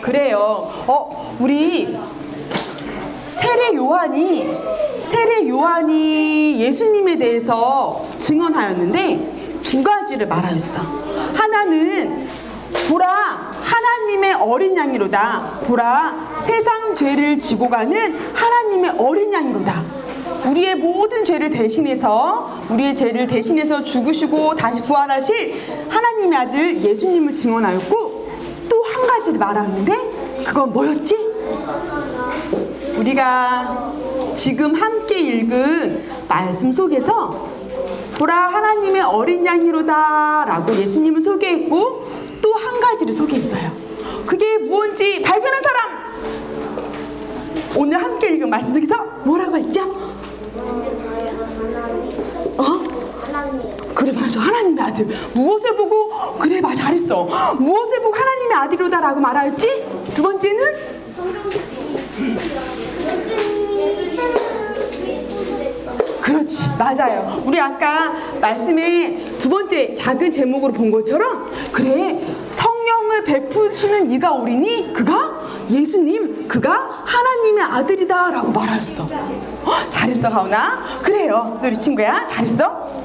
그래요. 우리 세례 요한이 예수님에 대해서 증언하였는데 두 가지를 말하였어. 하나는 보라 하나님의 어린 양이로다. 보라 세상 죄를 지고 가는 하나님의 어린 양이로다. 우리의 모든 죄를 대신해서 죽으시고 다시 부활하실 하나님의 아들 예수님을 증언하였고, 또 한 가지를 말하였는데 그건 뭐였지? 우리가 지금 함께 읽은 말씀 속에서 보라 하나님의 어린 양이로다 라고 예수님을 소개했고, 또 한 가지를 소개했어요. 그게 무엇인지 발견한 사람! 오늘 함께 읽은 말씀 속에서 뭐라고 했죠? 그래 맞아, 하나님의 아들. 무엇을 보고? 그래 맞아, 잘했어. 무엇을 보고 하나님의 아들이로다 라고 말하였지? 두 번째는? 그렇지, 맞아요. 우리 아까 말씀에 두 번째 작은 제목으로 본 것처럼, 그래 성령을 베푸시는 이가 오리니 그가 예수님, 그가 하나님의 아들이다 라고 말하였어. 잘했어 가온아. 그래요 우리 친구야, 잘했어.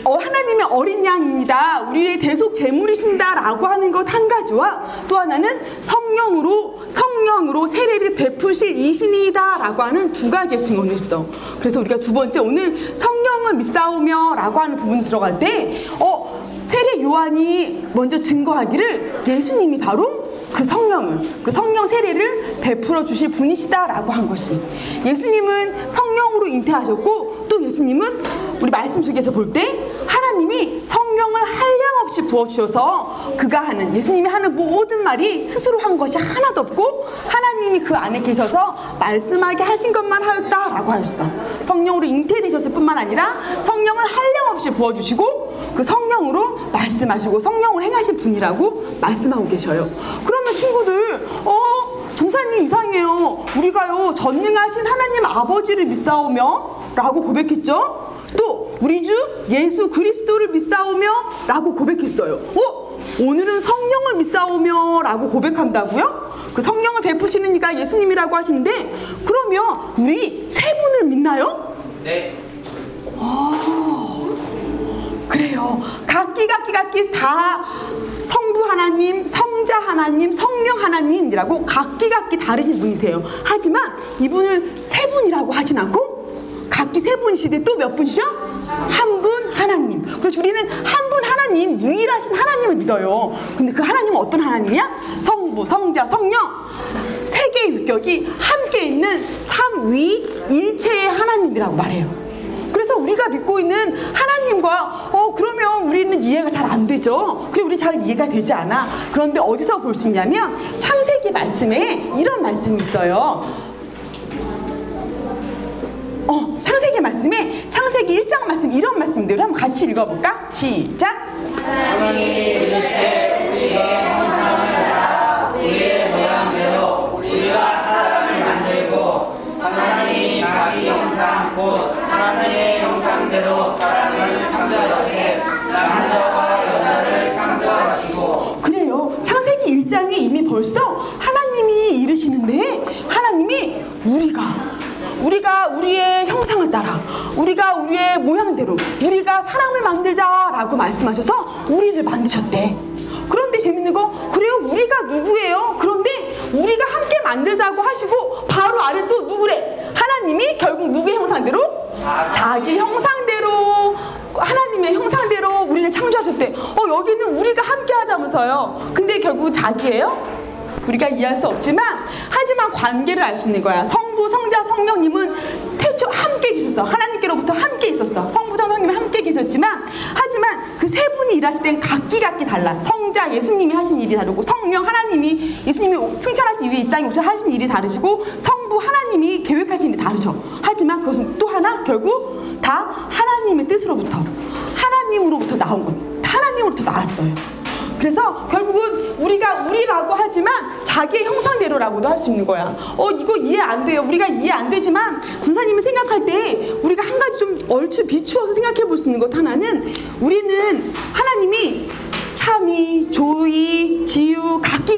하나님의 어린 양입니다, 우리의 대속 제물이십니다 라고 하는 것 한 가지와, 또 하나는 성령으로 세례를 베푸실 이신이다 라고 하는 두 가지의 증언을 했어. 그래서 우리가 두 번째 오늘 성령을 믿사오며 라고 하는 부분에 들어갈 때 세례 요한이 먼저 증거하기를 예수님이 바로 그 성령 세례를 베풀어 주실 분이시다 라고 한 것이, 예수님은 성령으로 잉태하셨고, 또 예수님은 우리 말씀 속에서 볼 때 하나님이 성령을 한량없이 부어주셔서 예수님이 하는 모든 말이 스스로 한 것이 하나도 없고 하나님이 그 안에 계셔서 말씀하게 하신 것만 하였다 라고 하였어. 성령으로 잉태되셨을 뿐만 아니라 성령을 한량없이 부어주시고 그 성령으로 말씀하시고 성령을 행하신 분이라고 말씀하고 계셔요. 그러면 친구들, 전사님 이상해요. 우리가요 전능하신 하나님 아버지를 믿사오며 라고 고백했죠. 또 우리 주 예수 그리스도를 믿사오며 라고 고백했어요. 오늘은 성령을 믿사오며 라고 고백한다고요? 그 성령을 베푸시는 이가 예수님이라고 하시는데, 그러면 우리 세 분을 믿나요? 네. 그래요. 각기 다 성부 하나님, 성자 하나님, 성령 하나님이라고 각기 다르신 분이세요. 하지만 이분을 세 분이라고 하진 않고 각기 세 분이시되 또 몇 분이시죠? 한 분 하나님. 그래서 우리는 한 분 하나님, 유일하신 하나님을 믿어요. 근데 그 하나님은 어떤 하나님이야? 성부, 성자, 성령 세 개의 육격이 함께 있는 삼위일체의 하나님이라고 말해요. 그래서 우리가 믿고 있는 하나님과 그러면 우리는 이해가 잘 안 되죠. 그리고 우리 잘 이해가 되지 않아. 그런데 어디서 볼 수 있냐면 창세기 말씀에 이런 말씀이 있어요. 창세기 말씀에 창세기 1장 말씀, 이런 말씀들 한번 같이 읽어볼까? 시작! 하나님이 이르시되 우리의 형상을 따라 우리의 모양대로 우리가 사람을 만들고 하나님이 자기 형상 곧 하나님의 형상대로 사람을 창조하시되 남자와 여자를 창조하시고. 그래요. 창세기 1장에 이미 벌써 하나님이 이르시는데, 하나님이 우리가 우리의 형상을 따라 우리가 우리의 모양대로 우리가 사람을 만들자라고 말씀하셔서 우리를 만드셨대. 그런데 재밌는 거, 그래요 우리가 누구예요? 그런데 우리가 함께 만들자고 하시고 바로 아래 또 누구래? 하나님이 결국 누구의 형상대로? 자기 형상대로, 하나님의 형상대로 우리를 창조하셨대. 여기는 우리가 함께 하자면서요. 근데 결국 자기예요? 우리가 이해할 수 없지만, 하지만 관계를 알 수 있는 거야. 성부, 성자, 성령님은 태초 함께 계셨어. 하나님께로부터 함께 있었어. 성부, 성령님이 함께 계셨지만, 하지만 그 세 분이 일하실 땐 각기 달라. 성자 예수님이 하신 일이 다르고, 성령 하나님이 예수님이 승천하신 이후에 이 땅에 오셔 하신 일이 다르시고, 성부 하나님이 계획하신 일이 다르죠. 하지만 그것은 또 하나 결국 다 하나님의 뜻으로부터, 하나님으로부터 나온 것, 하나님으로부터 나왔어요. 그래서 결국은 우리가 우리라고 하지만 자기의 형상대로라고도 할 수 있는 거야. 이거 이해 안 돼요. 우리가 이해 안 되지만 전사님이 생각할 때 우리가 한 가지 좀 얼추 비추어서 생각해 볼 수 있는 것 하나는, 우리는 하나님이 참이, 조의, 지유 각기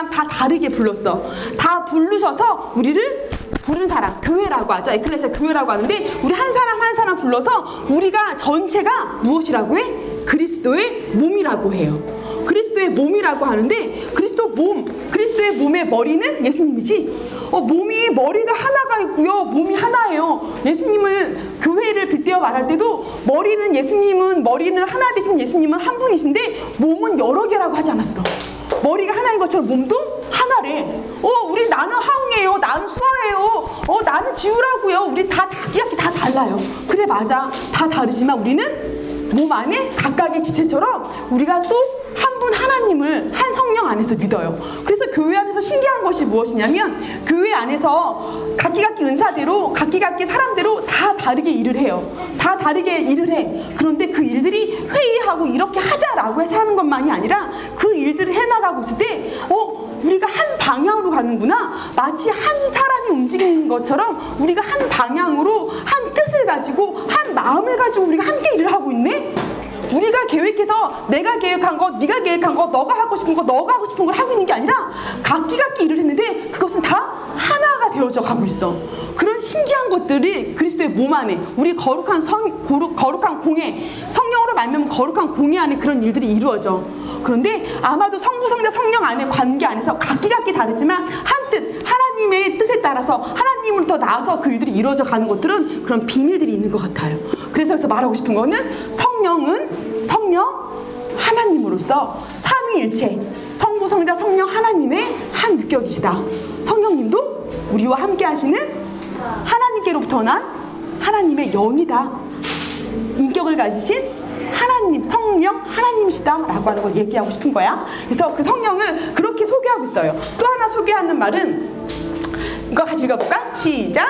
사람 다 다르게 불렀어. 다 부르셔서 우리를 부른 사람, 교회라고 하죠. 에클레시아 교회라고 하는데 우리 한 사람 한 사람 불러서 우리가 전체가 무엇이라고 해? 그리스도의 몸이라고 해요. 그리스도의 몸이라고 하는데 그리스도의 몸의 머리는 예수님이지. 몸이 머리가 하나가 있고요. 몸이 하나예요. 예수님은 교회를 빗대어 말할 때도 머리는 하나 되신 예수님은 한 분이신데 몸은 여러 개라고 하지 않았어. 머리가 하나인 것처럼 몸도 하나래. 우리 나는 하웅이에요. 나는 수아예요. 나는 지우라고요. 우리 다 각기 다 달라요. 그래 맞아. 다 다르지만 우리는 몸 안에 각각의 지체처럼 우리가 또 한 분 하나님을 한 성령 안에서 믿어요. 그래서 교회 안에서 신기한 것이 무엇이냐면 교회 안에서 각기 은사대로 각기 사람대로 다 다르게 일을 해요. 다 다르게 일을 해. 그런데 그 일들이 회의하고 이렇게 하자라고 해서 하는 것만이 아니라 그 일들을 해나가고 있을 때 우리가 한 방향으로 가는구나. 마치 한 사람이 움직이는 것처럼 우리가 한 방향으로 한 뜻을 가지고 한 마음을 가지고 우리가 함께 일을 하고 있네. 우리가 계획해서 내가 계획한 것, 네가 계획한 것, 너가 하고 싶은 거, 너가 하고 싶은 걸 하고 있는 게 아니라 각기 일을 했는데 그것은 다 하나가 되어져 가고 있어. 그런 신기한 것들이 그리스도의 몸 안에 우리 거룩한 공예, 성령으로 말미암은 거룩한 공예 안에 그런 일들이 이루어져. 그런데 아마도 성부, 성자, 성령 안에 관계 안에서 각기 다르지만 한 뜻, 하나님의 뜻에 따라서 하나님으로부터 나아서 그 일들이 이루어져 가는 것들은 그런 비밀들이 있는 것 같아요. 그래서 말하고 싶은 거는 성령은 성령 하나님으로서 삼위일체 성부, 성자, 성령 하나님의 한 육격이시다. 성령님도 우리와 함께 하시는 하나님께로부터 난 하나님의 영이다. 인격을 가지신 하나님, 성령 하나님이시다 라고 하는 걸 얘기하고 싶은 거야. 그래서 그 성령을 그렇게 소개하고 있어요. 또 하나 소개하는 말은 이거 같이 읽어볼까? 시작.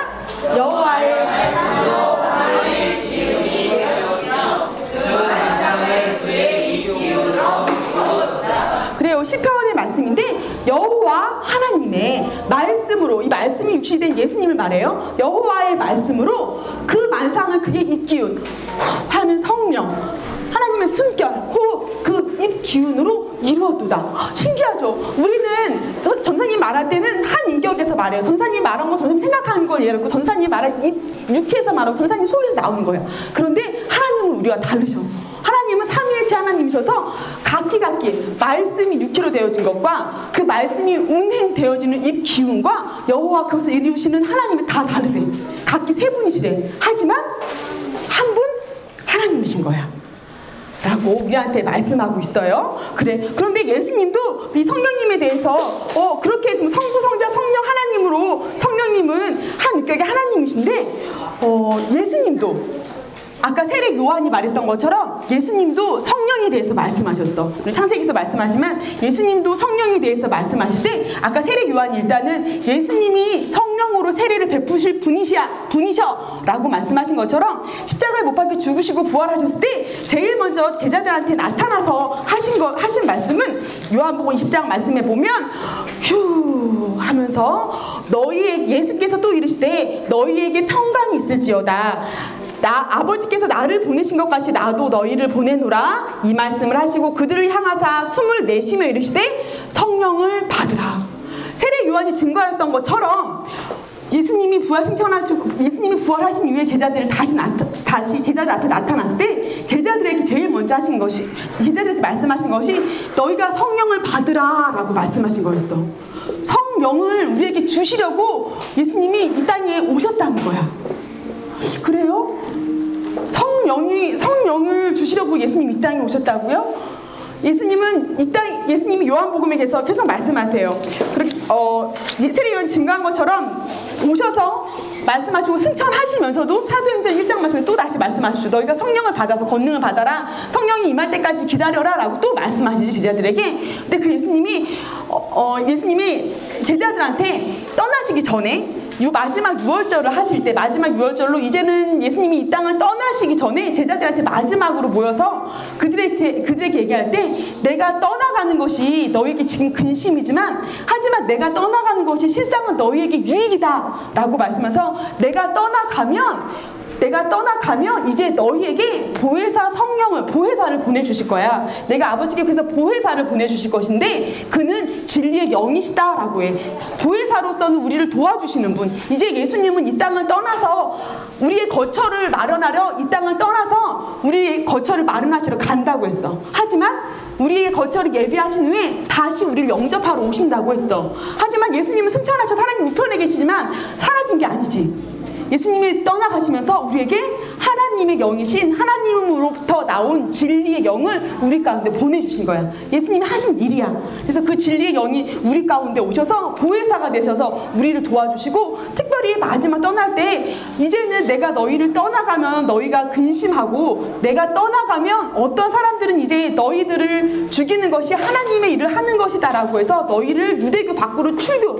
여호와의 말씀으로 그의 지음이 되었으며 그 환상을 그의 입 기운으로 이루었다. 그래요. 시편의 말씀인데 여호와 하나님의 말씀으로, 이 말씀이 육신된 예수님을 말해요. 여호와의 말씀으로 그 만상을 그의 입 기운 하는 성령, 하나님의 숨결, 호흡, 그 입 기운으로 이루어도다. 신기하죠? 우리는 전사님 말할 때는 한 인격에서 말해요. 전사님 말한 거 전사님 생각하는 걸 이해하고 전사님 말한 입 육체에서 말하고 전사님 속에서 나오는 거예요. 그런데 하나님은 우리와 다르셔. 하나님은 삼위일체 하나님이셔서 각기 말씀이 육체로 되어진 것과 그 말씀이 운행되어지는 입 기운과 여호와 그것을 이루시는 하나님은 다 다르대. 각기 세 분이시래. 하지만 한 분 하나님이신 거야 라고 우리한테 말씀하고 있어요. 그런데 예수님도 이 성령님에 대해서 그렇게 성부, 성자, 성령 하나님으로 성령님은 한 육격의 하나님이신데 예수님도 아까 세례 요한이 말했던 것처럼 예수님도 성령에 대해서 말씀하셨어. 우리 창세기에서 말씀하시면 예수님도 성령에 대해서 말씀하실 때 아까 세례 요한이 일단은 예수님이 성령으로 세례를 베푸실 분이셔 라고 말씀하신 것처럼 십자가에 못 박혀 죽으시고 부활하셨을 때 제일 먼저 제자들한테 나타나서 하신 말씀은 요한복음 20장 말씀에 보면 휴 하면서 예수께서 또 이르시되 너희에게 평강이 있을지어다. 아버지께서 나를 보내신 것 같이 나도 너희를 보내노라 이 말씀을 하시고 그들을 향하사 숨을 내쉬며 이르시되 성령을 받으라. 세례 요한이 증거했던 것처럼 예수님이 부활하신 이후에 제자들을 다시 제자들 앞에 나타났을 때 제자들에게 제일 먼저 하신 것이 제자들에게 말씀하신 것이 너희가 성령을 받으라 라고 말씀하신 거였어. 성령을 우리에게 주시려고 예수님이 이 땅에 오셨다는 거야. 그래요? 성령을 주시려고 예수님이 이 땅에 오셨다고요? 예수님이 요한복음에 계속 말씀하세요. 세례 요한 증거한 것처럼 오셔서 말씀하시고 승천하시면서도 사도행전 1장 말씀에 또 다시 말씀하시죠. 너희가 성령을 받아서 권능을 받아라. 성령이 임할 때까지 기다려라 라고 또 말씀하시지 제자들에게. 근데 그 예수님이 제자들한테 떠나시기 전에 마지막 유월절을 하실 때 마지막 유월절로 이제는 예수님이 이 땅을 떠나시기 전에 제자들한테 마지막으로 모여서 그들에게 얘기할 때 내가 떠나가는 것이 너에게 지금 근심이지만 하지만 내가 떠나가는 것이 실상은 너희에게 유익이다 라고 말씀하셔서 내가 떠나가면 이제 너희에게 보혜사를 보내주실 거야. 내가 아버지께 그래서 보혜사를 보내주실 것인데 그는 진리의 영이시다라고 해. 보혜사로서는 우리를 도와주시는 분. 이제 예수님은 이 땅을 떠나서 우리의 거처를 마련하려 이 땅을 떠나서 우리의 거처를 마련하시러 간다고 했어. 하지만 우리의 거처를 예비하신 후에 다시 우리를 영접하러 오신다고 했어. 하지만 예수님은 승천하셔서 하나님 우편에 계시지만 사라진 게 아니지. 예수님이 떠나가시면서 우리에게 하나님의 영이신 하나님으로부터 나온 진리의 영을 우리 가운데 보내주신 거야. 예수님이 하신 일이야. 그래서 그 진리의 영이 우리 가운데 오셔서 보혜사가 되셔서 우리를 도와주시고, 특별히 마지막 떠날 때 이제는 내가 너희를 떠나가면 너희가 근심하고, 내가 떠나가면 어떤 사람들은 이제 너희들을 죽이는 것이 하나님의 일을 하는 것이다 라고 해서 너희를 유대교 밖으로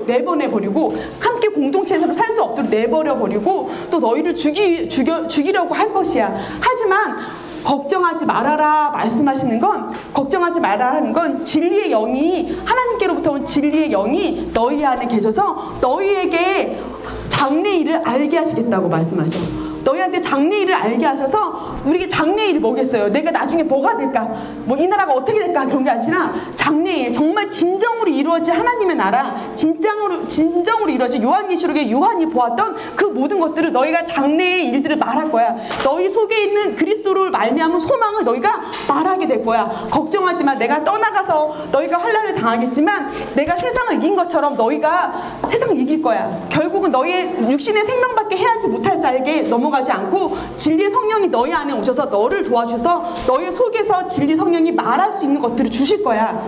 내보내버리고 함께 공동체에서 살 수 없도록 내버려버리고 또 너희를 죽이려고 할 것이야. 하지만 걱정하지 말아라 말씀하시는 건, 걱정하지 말아라는 건 진리의 영이, 하나님께로부터 온 진리의 영이 너희 안에 계셔서 너희에게 장래일을 알게 하시겠다고 말씀하셔. 너희한테 장래일을 알게 하셔서, 우리에게 장래일이 뭐겠어요? 내가 나중에 뭐가 될까? 뭐 이 나라가 어떻게 될까? 그런 게 아니라 장래일, 정말 진정으로 이루어질 하나님의 나라, 진정으로 이루어질 요한계시록에 요한이 보았던 그 모든 것들을 너희가 장래의 일들을 말할 거야. 너희 속에 있는 그리스도를 말미암은 소망을 너희가 말하게 될 거야. 걱정하지 마. 내가 떠나가서 너희가 환난을 당하겠지만 내가 세상을 이긴 것처럼 너희가 세상을 이길 거야. 결국은 너희의 육신의 생명밖에 해야지 못할 자에게 넘어가지 않고 진리의 성령이 너희 안에 오셔서 너를 도와주셔서 너희 속에서 진리 성령이 말할 수 있는 것들을 주실 거야.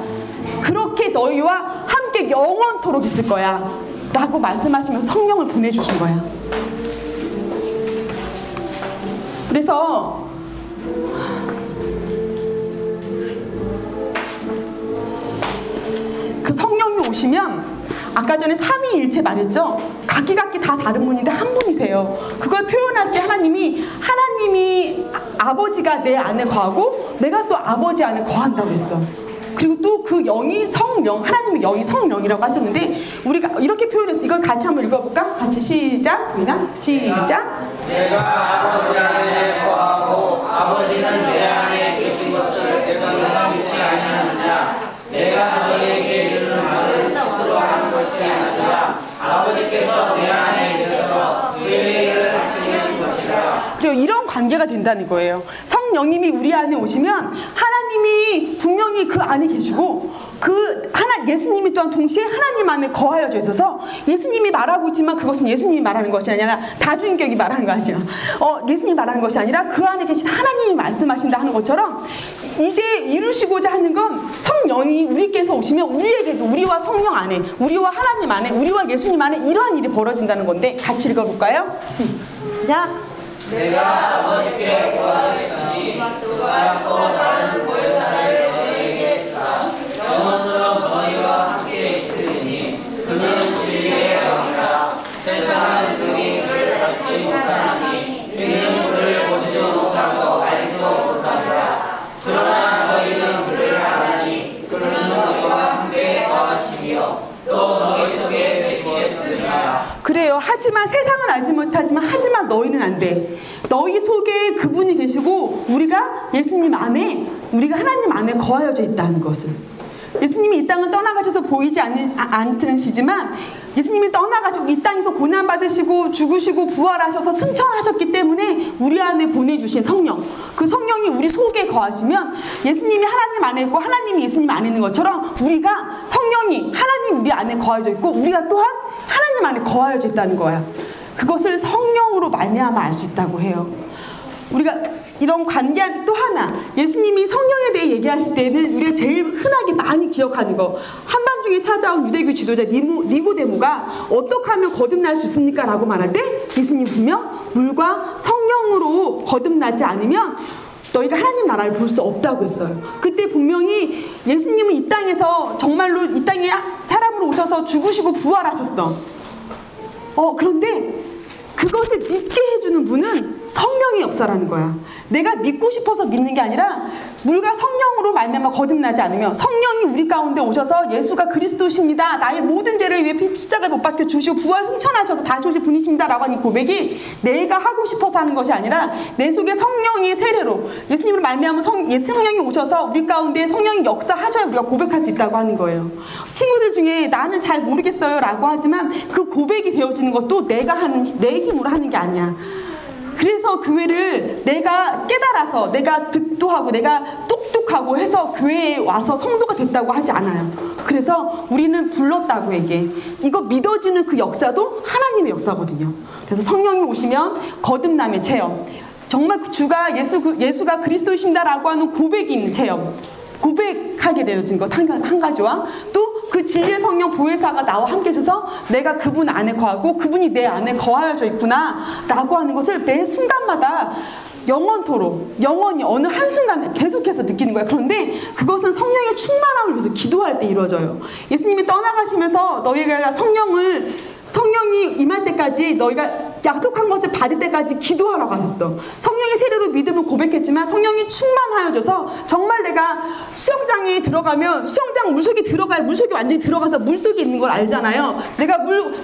그렇게 너희와 함께 영원토록 있을 거야 라고 말씀하시면서 성령을 보내주신 거야. 그래서 그 성령이 오시면, 아까 전에 삼위일체 말했죠? 각기 다 다른 분인데 한 분이세요. 그걸 표현할 때 하나님이 아버지가 내 안에 거하고 내가 또 아버지 안에 거한다고 했어. 그리고 또 그 영이 성령, 하나님의 영이 성령이라고 하셨는데, 우리가 이렇게 표현했어. 이걸 같이 한번 읽어볼까? 같이 시작. 시작. 내가 아버지 안에 거하고 아버지는 내 안에 계신 것을 내가 믿지 아니하느냐. 내가 너희에게 이르는 말을 스스로 하는 것이 아니라 아버지께서 내 안에 계셔서 그의 일을 하시는 것이라. 그리고 이런 관계가 된다는 거예요. 성령님이 우리 안에 오시면 하나님이 분명히 그 안에 계시고, 예수님이 또한 동시에 하나님 안에 거하여져 있어서, 예수님이 말하고 있지만 그것은 예수님이 말하는 것이 아니라 다주인격이 말하는 것이 아니라 예수님이 말하는 것이 아니라 그 안에 계신 하나님이 말씀하신다 하는 것처럼, 이제 이루시고자 하는 건 성령이 우리께서 오시면 우리에게도, 우리와 성령 안에, 우리와 하나님 안에, 우리와 예수님 안에 이러한 일이 벌어진다는 건데, 같이 읽어볼까요? 시작. 내가 아버지께 구하겠으니 그가 또 다른 보혜사를 너희에게 주사 영원토록 너희와 함께 있으리니 그는 진리의 영이라. 세상은 그의 그를 알지 못하나니 이는 그를 보지도 못하고 알지도 못하리라. 그러나 너희는 그를 아나니 그는 너희와 함께 거하시며 또 너희 속에 계시겠으리라. 그래요. 하지만 세상은 알지 못하지만, 하지만 너희는 안 돼. 너희 속에 그분이 계시고 우리가 예수님 안에, 우리가 하나님 안에 거하여져 있다는 것을. 예수님이 이 땅을 떠나가셔서 보이지 않으시지만, 예수님이 떠나가시고 이 땅에서 고난받으시고 죽으시고 부활하셔서 승천하셨기 때문에 우리 안에 보내주신 성령, 그 성령이 우리 속에 거하시면, 예수님이 하나님 안에 있고 하나님이 예수님 안에 있는 것처럼 우리가, 성령이, 하나님 우리 안에 거하여져 있고 우리가 또한 하나님 안에 거하여져 있다는 거야. 그것을 성령으로 말미암아 알 수 있다고 해요. 우리가 이런 관계한테 또 하나, 예수님이 성령에 대해 얘기하실 때는 우리가 제일 흔하게 많이 기억하는 거, 한밤중에 찾아온 유대교 지도자 니고데모가 어떻게 하면 거듭날 수 있습니까? 라고 말할 때 예수님 분명 물과 성령으로 거듭나지 않으면 너희가 하나님 나라를 볼 수 없다고 했어요. 그때 분명히 예수님은 이 땅에서 정말로 이 땅에 사람으로 오셔서 죽으시고 부활하셨어. 그런데 그것을 믿게 해주는 분은 성령의 역사라는 거야. 내가 믿고 싶어서 믿는 게 아니라 물과 성령으로 말미암아 거듭나지 않으며 성령이 우리 가운데 오셔서 예수가 그리스도십니다. 나의 모든 죄를 위해 십자가에 못 박혀 주시고 부활 승천하셔서 다시 오실 분이십니다. 라고 하는 고백이 내가 하고 싶어서 하는 것이 아니라 내 속에 성령의 세례로 예수님을 말미암아 성령이 오셔서 우리 가운데 성령이 역사하셔야 우리가 고백할 수 있다고 하는 거예요. 친구들 중에 나는 잘 모르겠어요 라고 하지만 그 고백이 되어지는 것도 내가 하는 내 힘으로 하는 게 아니야. 그래서 교회를 내가 깨달아서 내가 득도하고 내가 똑똑하고 해서 교회에 와서 성도가 됐다고 하지 않아요. 그래서 우리는 불렀다고 얘기해. 이거 믿어지는 그 역사도 하나님의 역사거든요. 그래서 성령이 오시면 거듭남의 체험, 정말 주가 예수가 그리스도이신다라고 하는 고백이 있는 체험, 고백하게 되어진 것 한 가지와 또 그 진리의 성령 보혜사가 나와 함께 해줘서 내가 그분 안에 거하고 그분이 내 안에 거하여져 있구나 라고 하는 것을 매 순간마다 영원토록 영원히 어느 한순간에 계속해서 느끼는 거예요. 그런데 그것은 성령의 충만함을 위해서 기도할 때 이루어져요. 예수님이 떠나가시면서 너희가 성령이 임할 때까지 너희가 약속한 것을 받을 때까지 기도하라고 하셨어. 성령의 세례로 믿음을 고백했지만 성령이 충만하여져서 정말 내가 수영장에 들어가면 수영장 물속에 들어가야 물속에 완전히 들어가서 물속에 있는 걸 알잖아요. 내가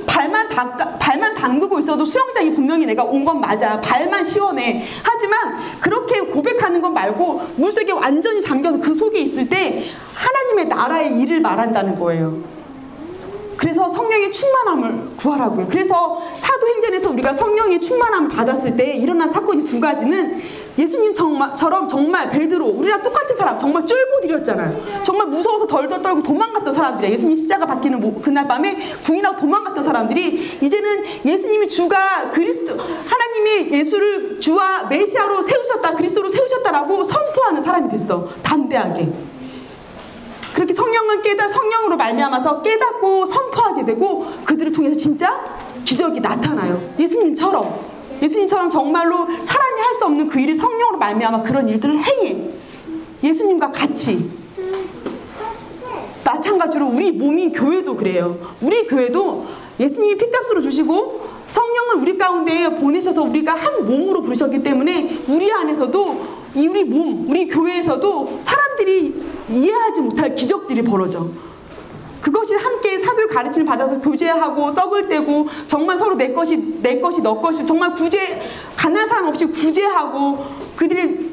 발만 담그고 있어도 수영장이 분명히 내가 온 건 맞아. 발만 시원해. 하지만 그렇게 고백하는 건 말고 물속에 완전히 잠겨서 그 속에 있을 때 하나님의 나라의 일을 말한다는 거예요. 그래서 성령의 충만함을 구하라고요. 그래서 사도행전에서 우리가 성령의 충만함을 받았을 때 일어난 사건이 두 가지는 예수님처럼 정말 베드로, 우리랑 똑같은 사람, 정말 쫄보들이었잖아요. 정말 무서워서 덜덜 떨고 도망갔던 사람들이야. 예수님 십자가 박히는 그날 밤에 부인하고 도망갔던 사람들이 이제는 예수님이 주가 그리스도, 하나님이 예수를 주와 메시아로 세우셨다, 그리스도로 세우셨다라고 선포하는 사람이 됐어. 담대하게. 그렇게 성령으로 말미암아서 깨닫고 선포하게 되고 그들을 통해서 진짜 기적이 나타나요. 예수님처럼 정말로 사람이 할 수 없는 그 일을 성령으로 말미암아 그런 일들을 행해. 예수님과 같이. 마찬가지로 우리 몸인 교회도 그래요. 우리 교회도 예수님이 피값으로 주시고 성령을 우리 가운데 보내셔서 우리가 한 몸으로 부르셨기 때문에 우리 안에서도 우리 몸, 우리 교회에서도 사람들이 이해하지 못할 기적들이 벌어져. 그것이 함께 사도의 가르침을 받아서 교제하고 떡을 떼고 정말 서로 내 것이 너 것이 정말 가난한 사람 없이 구제하고 그들이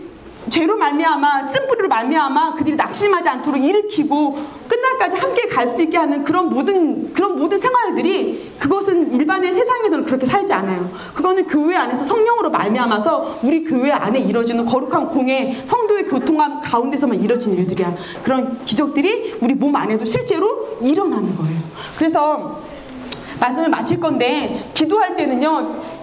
죄로 말미암아 쓴뿌리로 말미암아 그들이 낙심하지 않도록 일으키고 끝날까지 함께 갈 수 있게 하는 그런 모든 생활들이 그것은 일반의 세상에서는 그렇게 살지 않아요. 그거는 교회 안에서 성령으로 말미암아서 우리 교회 안에 이루어지는 거룩한 공예 성도의 교통함 가운데서만 이루어지는 일들이야. 그런 기적들이 우리 몸 안에도 실제로 일어나는 거예요. 그래서 말씀을 마칠 건데 기도할 때는요.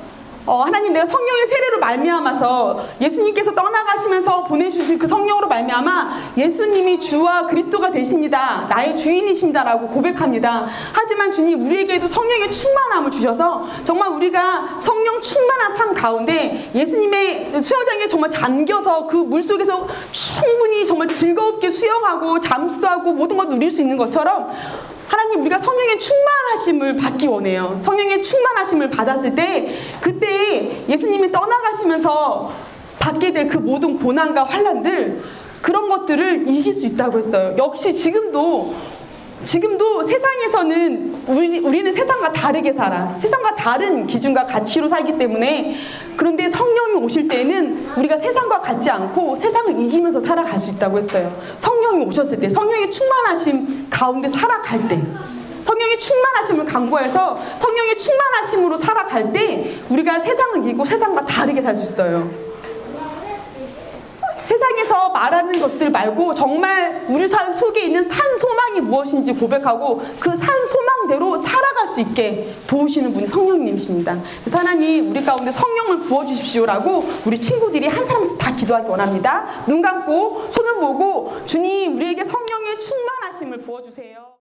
하나님 내가 성령의 세례로 말미암아서 예수님께서 떠나가시면서 보내주신 그 성령으로 말미암아 예수님이 주와 그리스도가 되십니다. 나의 주인이십니다라고 고백합니다. 하지만 주님 우리에게도 성령의 충만함을 주셔서 정말 우리가 성령 충만한 삶 가운데 예수님의 수영장에 정말 잠겨서 그 물속에서 충분히 정말 즐겁게 수영하고 잠수도 하고 모든 걸 누릴 수 있는 것처럼 하나님 우리가 성령의 충만하심을 받기 원해요. 성령의 충만하심을 받았을 때 그때 예수님이 떠나가시면서 받게 될 그 모든 고난과 환난들 그런 것들을 이길 수 있다고 했어요. 역시 지금도 세상에서는 우리는 세상과 다르게 살아. 세상과 다른 기준과 가치로 살기 때문에 그런데 성령이 오실 때에는 우리가 세상과 같지 않고 세상을 이기면서 살아갈 수 있다고 했어요. 성령이 오셨을 때 성령의 충만하심 가운데 살아갈 때 성령의 충만하심을 강구해서 성령의 충만하심으로 살아갈 때 우리가 세상을 이기고 세상과 다르게 살 수 있어요. 세상에서 말하는 것들 말고 정말 우리 삶 속에 있는 산 소망이 무엇인지 고백하고 그 산 소망대로 살아갈 수 있게 도우시는 분이 성령님이십니다. 그래서 하나님 우리 가운데 성령을 부어주십시오라고 우리 친구들이 한 사람씩 다 기도하기 원합니다. 눈 감고 손을 보고 주님 우리에게 성령의 충만하심을 부어주세요.